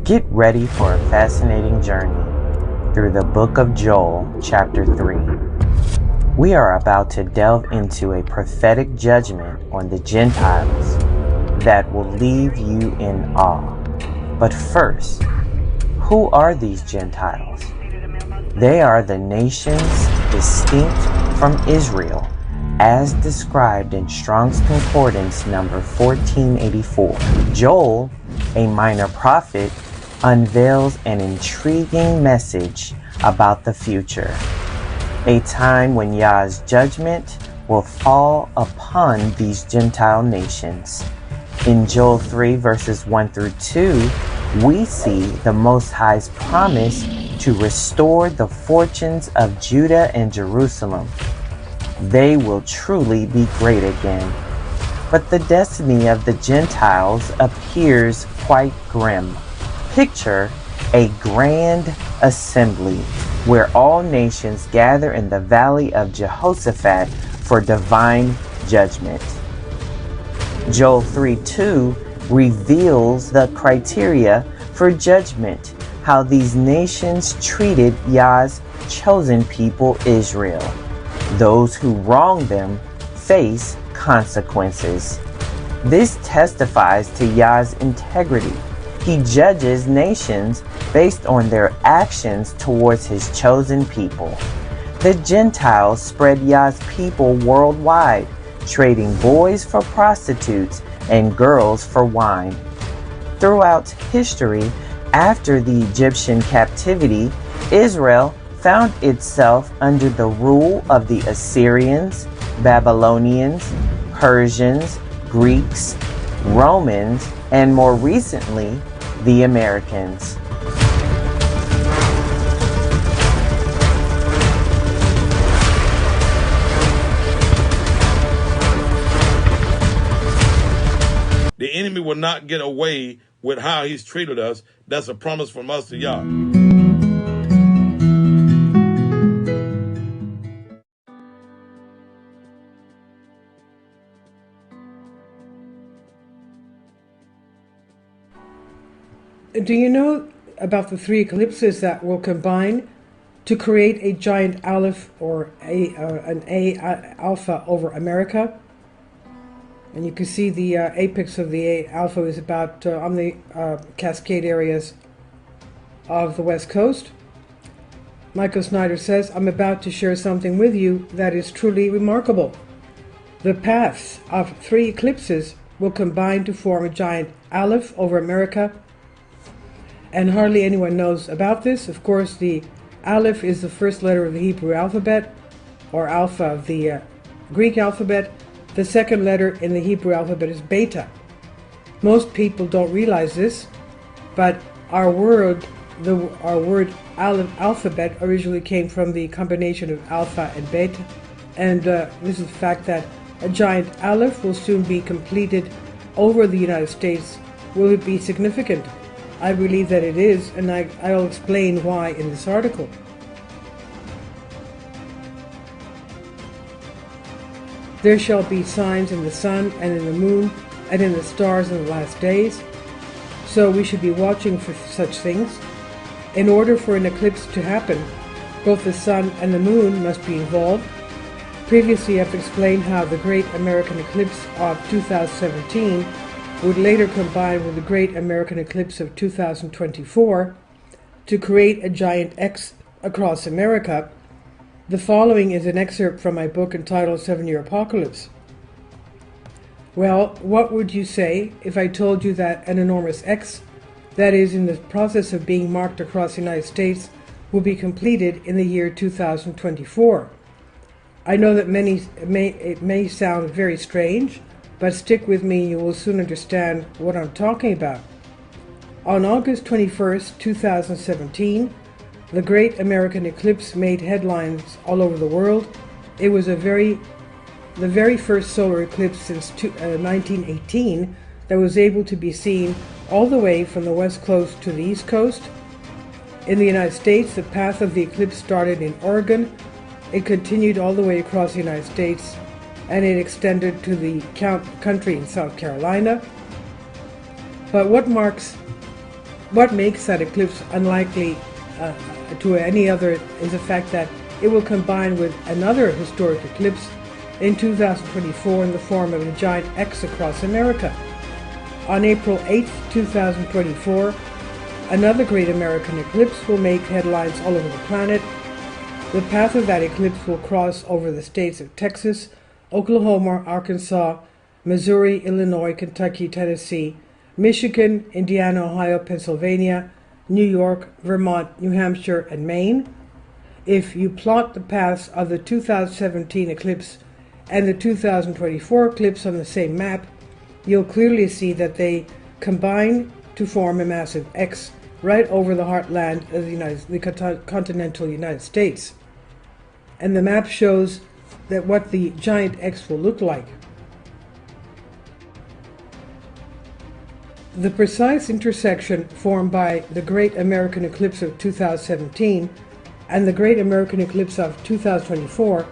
Get ready for a fascinating journey through the book of Joel, chapter 3. We are about to delve into a prophetic judgment on the Gentiles that will leave you in awe. But first, who are these Gentiles? They are the nations distinct from Israel, as described in Strong's Concordance number 1484. Joel, a minor prophet, unveils an intriguing message about the future, a time when Yah's judgment will fall upon these Gentile nations. In Joel 3 verses 1 through 2, we see the Most High's promise to restore the fortunes of Judah and Jerusalem. They will truly be great again. But the destiny of the Gentiles appears quite grim. Picture a grand assembly where all nations gather in the valley of Jehoshaphat for divine judgment. Joel 3:2 reveals the criteria for judgment, how these nations treated Yah's chosen people Israel. Those who wrong them face consequences. This testifies to Yah's integrity. He judges nations based on their actions towards his chosen people. The Gentiles spread Yah's people worldwide, trading boys for prostitutes and girls for wine. Throughout history, after the Egyptian captivity, Israel found itself under the rule of the Assyrians, Babylonians, Persians, Greeks, Romans, and more recently, the Americans. The enemy will not get away with how he's treated us. That's a promise from us to Yah. Do you know about the three eclipses that will combine to create a giant aleph or an alpha over America? And you can see the apex of the alpha is about on the Cascade areas of the West Coast. Michael Snyder says, I'm about to share something with you that is truly remarkable. The paths of three eclipses will combine to form a giant aleph over America, and hardly anyone knows about this. Of course, the aleph is the first letter of the Hebrew alphabet, or alpha of the Greek alphabet. The second letter in the Hebrew alphabet is beta. Most people don't realize this, but our word alphabet originally came from the combination of alpha and beta, and this is the fact that a giant aleph will soon be completed over the United States. Will it be significant? I believe that it is, and I'll explain why in this article. There shall be signs in the sun and in the moon and in the stars in the last days. So we should be watching for such things. In order for an eclipse to happen, both the sun and the moon must be involved. Previously I've explained how the Great American Eclipse of 2017 would later combine with the Great American Eclipse of 2024 to create a giant X across America. The following is an excerpt from my book entitled 7-Year Apocalypse. Well, what would you say if I told you that an enormous X that is in the process of being marked across the United States will be completed in the year 2024? I know that it may sound very strange, but stick with me, you will soon understand what I'm talking about. On August 21st, 2017, the Great American Eclipse made headlines all over the world. It was the very first solar eclipse since 1918 that was able to be seen all the way from the West Coast to the East Coast. In the United States, the path of the eclipse started in Oregon. It continued all the way across the United States, and it extended to the country in South Carolina. But what marks What makes that eclipse unlikely to any other is the fact that it will combine with another historic eclipse in 2024 in the form of a giant X across America. On April 8, 2024, another great American eclipse will make headlines all over the planet. The path of that eclipse will cross over the states of Texas, Oklahoma, Arkansas, Missouri, Illinois, Kentucky, Tennessee, Michigan, Indiana, Ohio, Pennsylvania, New York, Vermont, New Hampshire, and Maine. If you plot the paths of the 2017 eclipse and the 2024 eclipse on the same map, you'll clearly see that they combine to form a massive X right over the heartland of the continental United States. And the map shows that what the giant X will look like. The precise intersection formed by the Great American Eclipse of 2017 and the Great American Eclipse of 2024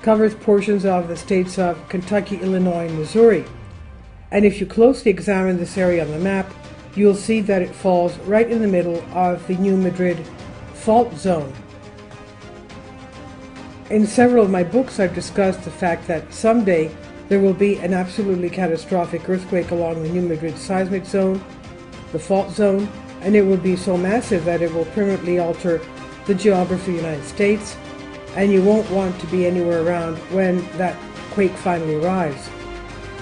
covers portions of the states of Kentucky, Illinois, and Missouri. And if you closely examine this area on the map, you'll see that it falls right in the middle of the New Madrid fault zone. In several of my books, I've discussed the fact that someday there will be an absolutely catastrophic earthquake along the New Madrid seismic zone, the fault zone, and it will be so massive that it will permanently alter the geography of the United States, and you won't want to be anywhere around when that quake finally arrives.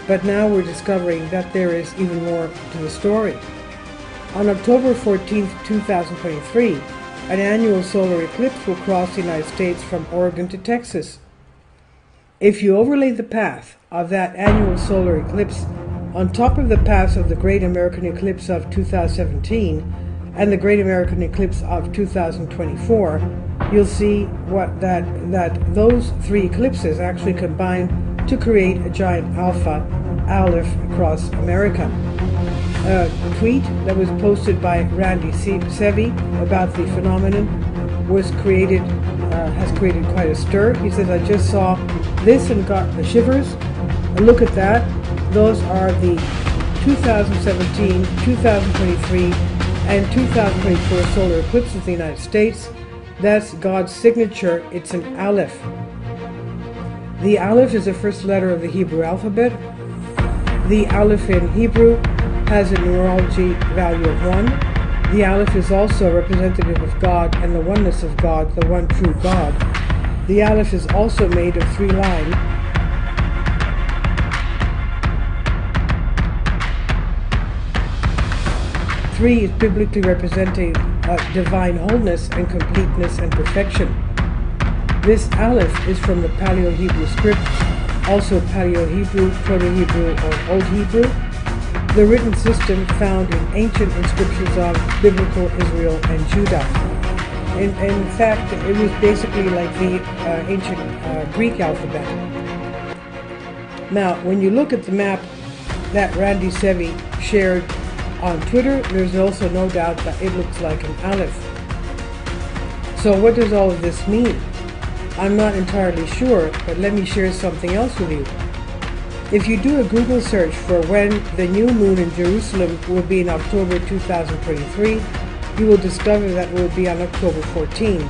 But now we're discovering that there is even more to the story. On October 14, 2023, an annual solar eclipse will cross the United States from Oregon to Texas. If you overlay the path of that annual solar eclipse on top of the paths of the Great American Eclipse of 2017 and the Great American Eclipse of 2024, you'll see that those three eclipses actually combine to create a giant alpha aleph across America. A tweet that was posted by Randy Sevi about the phenomenon has created quite a stir. He says, "I just saw this and got the shivers. Look at that. Those are the 2017, 2023, and 2024 solar eclipses of the United States. That's God's signature. It's an aleph." The aleph is the first letter of the Hebrew alphabet. The aleph in Hebrew has a numerology value of 1. The aleph is also a representative of God and the oneness of God, the one true God. The aleph is also made of 3 lines. Three is biblically representing divine wholeness and completeness and perfection. This aleph is from the Paleo-Hebrew script, also Paleo-Hebrew, Proto-Hebrew, or Old Hebrew, the written system found in ancient inscriptions of biblical Israel and Judah. In fact, it was basically like the ancient Greek alphabet. Now, when you look at the map that Randy Sevi shared on Twitter, there's also no doubt that it looks like an aleph. So what does all of this mean? I'm not entirely sure, but let me share something else with you. If you do a Google search for when the new moon in Jerusalem will be in October 2023, you will discover that it will be on October 14.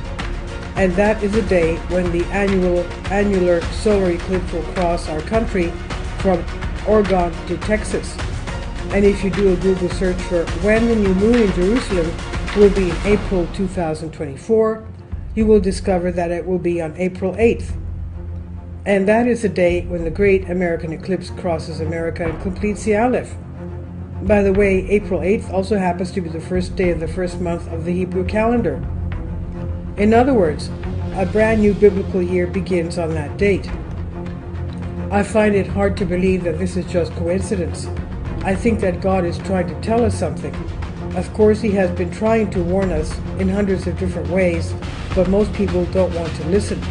And that is a day when the annular solar eclipse will cross our country from Oregon to Texas. And if you do a Google search for when the new moon in Jerusalem will be in April 2024, you will discover that it will be on April 8th. And that is the day when the Great American Eclipse crosses America and completes the aleph. By the way, April 8th also happens to be the first day of the first month of the Hebrew calendar. In other words, a brand new biblical year begins on that date. I find it hard to believe that this is just coincidence. I think that God is trying to tell us something. Of course, He has been trying to warn us in hundreds of different ways, but most people don't want to listen.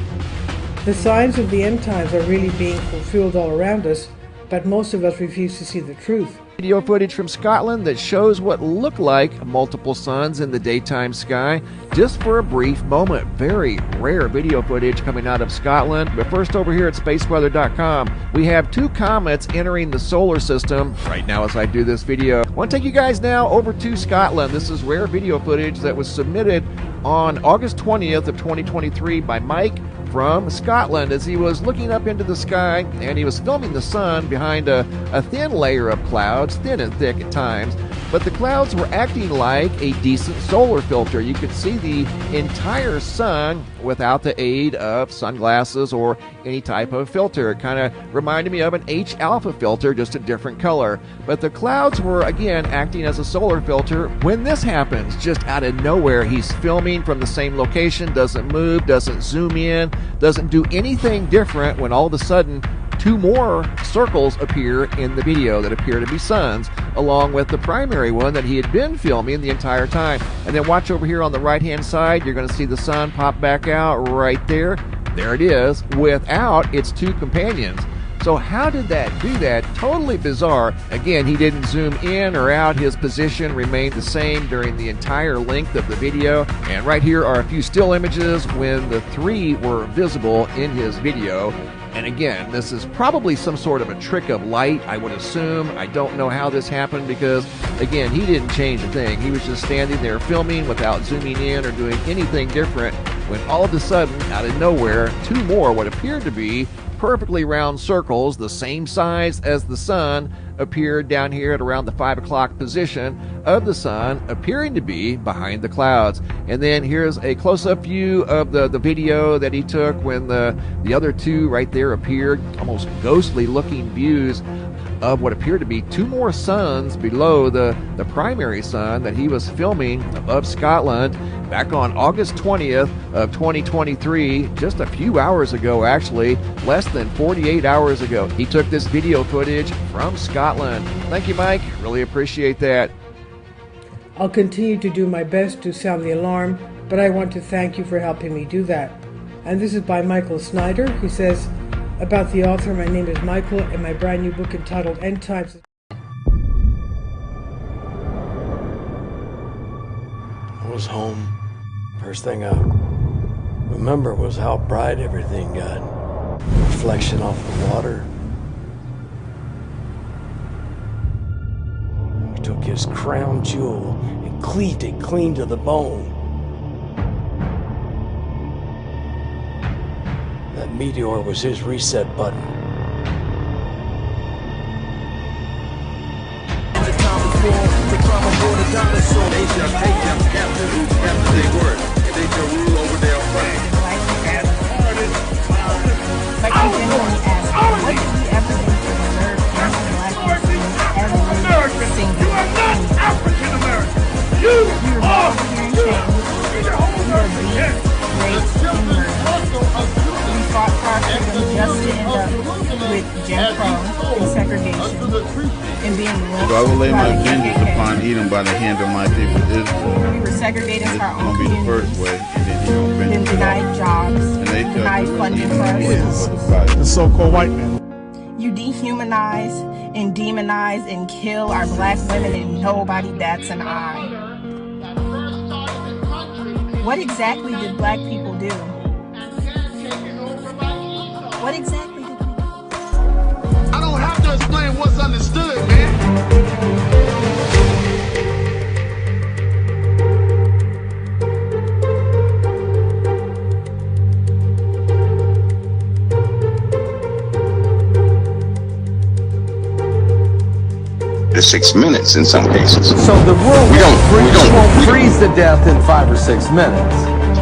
The signs of the end times are really being fulfilled all around us, but most of us refuse to see the truth. Video footage from Scotland that shows what looked like multiple suns in the daytime sky just for a brief moment. Very rare video footage coming out of Scotland. But first, over here at spaceweather.com, we have 2 comets entering the solar system right now as I do this video. I want to take you guys now over to Scotland. This is rare video footage that was submitted on August 20th of 2023 by Mike from Scotland as he was looking up into the sky, and he was filming the sun behind a thin layer of clouds, thin and thick at times, but the clouds were acting like a decent solar filter. You could see the entire sun without the aid of sunglasses or any type of filter. It kind of reminded me of an H-alpha filter, just a different color. But the clouds were, again, acting as a solar filter. When this happens, just out of nowhere, he's filming from the same location, doesn't move, doesn't zoom in, doesn't do anything different, when all of a sudden 2 more circles appear in the video that appear to be suns, along with the primary one that he had been filming the entire time. And then watch over here on the right hand side, you're going to see the sun pop back out right there. There it is, without its 2 companions. So how did that do that? Totally bizarre. Again, he didn't zoom in or out. His position remained the same during the entire length of the video. And right here are a few still images when the 3 were visible in his video. And again, this is probably some sort of a trick of light, I would assume. I don't know how this happened because, again, he didn't change a thing. He was just standing there filming without zooming in or doing anything different, when all of a sudden, out of nowhere, 2 more what appeared to be perfectly round circles, the same size as the sun, appeared down here at around the 5 o'clock position of the sun, appearing to be behind the clouds. And then here's a close-up view of the video that he took when the other 2 right there appeared, almost ghostly looking views of what appeared to be 2 more suns below the primary sun that he was filming above Scotland back on August 20th of 2023, just a few hours ago, actually, less than 48 hours ago. He took this video footage from Scotland. Thank you, Mike. Really appreciate that. I'll continue to do my best to sound the alarm, but I want to thank you for helping me do that. And this is by Michael Snyder. He says, about the author, my name is Michael, and my brand new book entitled End Times. I was home. First thing I remember was how bright everything got. Reflection off the water. He took his crown jewel and cleaved it clean to the bone. That meteor was his reset button. They shall take them captive after they were, and they shall rule over their oppressors. Like I genuinely ask, what did we ever do to deserve black people every single day? African American. You were born here in chains. You were beat, raped, and murdered. We fought for our freedom just to end up with Jim Crow and segregation and being lynched. So I will lay by my the vengeance KKK. upon Edom by the hand of my people Israel. We were segregated This for is our going own to be the first communities. way, and then he's going to Been finish it denied off. jobs, And they shall denied do funding evil for our ways schools. for the fight. The so-called white man. You dehumanize and demonize and kill our black women and nobody bats an eye. What exactly did black people do? What exactly did we do? I don't have to explain what's understood, man. To 6 minutes in some cases. So the world We won't don't- freeze to death in 5 or 6 minutes.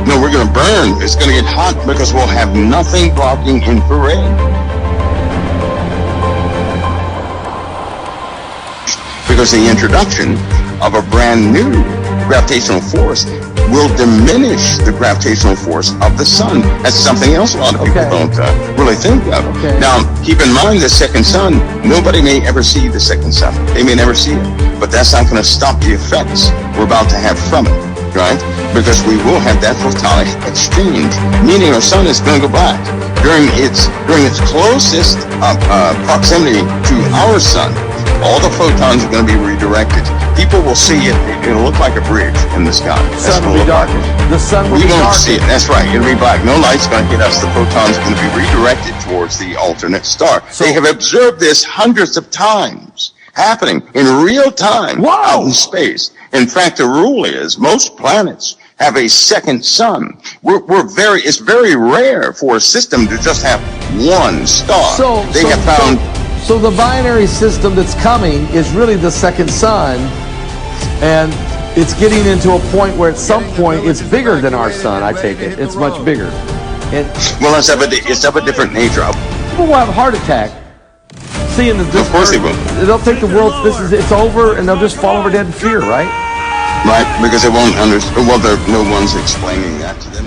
No, we're going to burn. It's going to get hot because we'll have nothing blocking infrared. Because the introduction of a brand new gravitational force will diminish the gravitational force of the sun. That's something else a lot of people don't really think of. Now, keep in mind the second sun, nobody may ever see the second sun. They may never see it. But that's not going to stop the effects we're about to have from it, right? Because we will have that photonic exchange, meaning our sun is going to go black. During its closest proximity to our sun, all the photons are going to be redirected. People will see it. It'll look like a bridge in the sky. The sun will be darkened. The sun will be We won't darkened. see it. That's right. It'll be black. No light's going to hit us. The photons are going to be redirected towards the alternate star. They have observed this hundreds of times, happening in real time out in space. In fact, the rule is most planets have a second sun. It's very rare for a system to just have one star. So the binary system that's coming is really the second sun, and it's getting into a point where at some point it's bigger than our sun, I take it. It's much bigger. Well, it's of a different nature. People will have a heart attack seeing this. Of course they will. They'll think the world, it's over, and they'll just fall over dead in fear, right? Right, because they won't understand. Well, no one's explaining that to them.